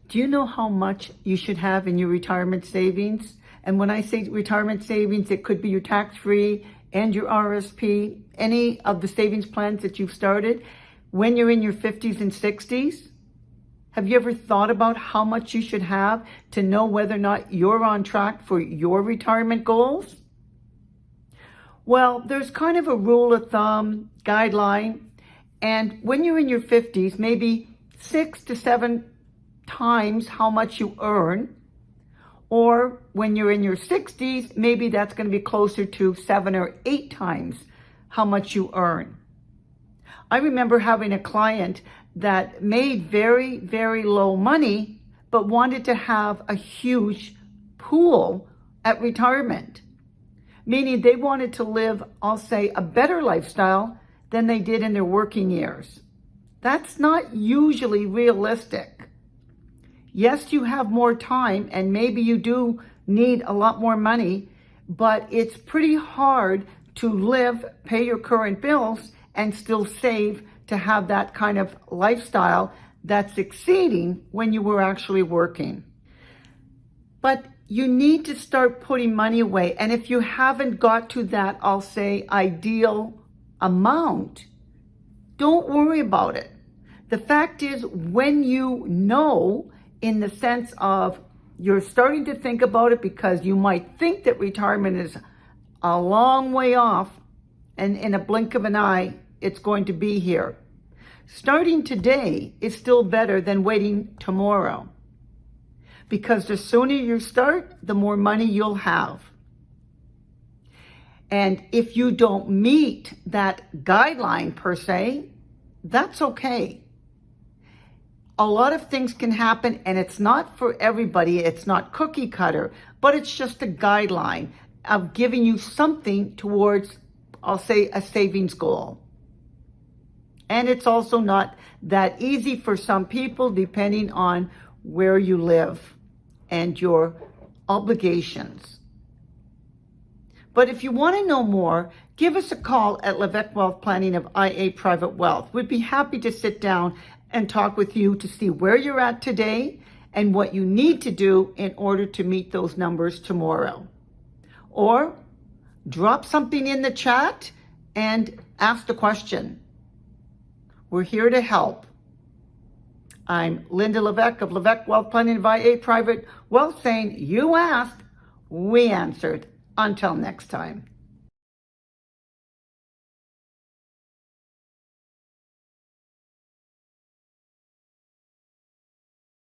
Do you know how much you should have in your retirement savings? And when I say retirement savings, it could be your tax-free and your RSP, any of the savings plans that you've started when you're in your 50s and 60s. Have you ever thought about how much you should have to know whether or not you're on track for your retirement goals? Well, there's kind of a rule of thumb, guideline, and when you're in your 50s, maybe 6 to 7 times how much you earn, or when you're in your 60s, maybe that's going to be closer to 7 or 8 times how much you earn. I remember having a client that made very, very low money, but wanted to have a huge pool at retirement, meaning they wanted to live, I'll say, a better lifestyle than they did in their working years. That's not usually realistic. Yes, you have more time and maybe you do need a lot more money, but it's pretty hard to live, pay your current bills, and still save to have that kind of lifestyle that's exceeding when you were actually working. But you need to start putting money away. And if you haven't got to that, I'll say, ideal amount, don't worry about it. The fact is, when you know, in the sense of you're starting to think about it because you might think that retirement is a long way off, and in a blink of an eye, it's going to be here. Starting today is still better than waiting tomorrow, because the sooner you start, the more money you'll have. And if you don't meet that guideline per se, that's okay. A lot of things can happen, and it's not for everybody. It's not cookie cutter, but it's just a guideline of giving you something towards, I'll say, a savings goal. And it's also not that easy for some people, depending on where you live and your obligations. But if you want to know more, give us a call at Levesque Wealth Planning of IA Private Wealth. We'd be happy to sit down and talk with you to see where you're at today and what you need to do in order to meet those numbers tomorrow. Or drop something in the chat and ask the question. We're here to help. I'm Linda Levesque of Levesque Wealth Planning of IA Private Wealth, saying, you asked, we answered. Until next time.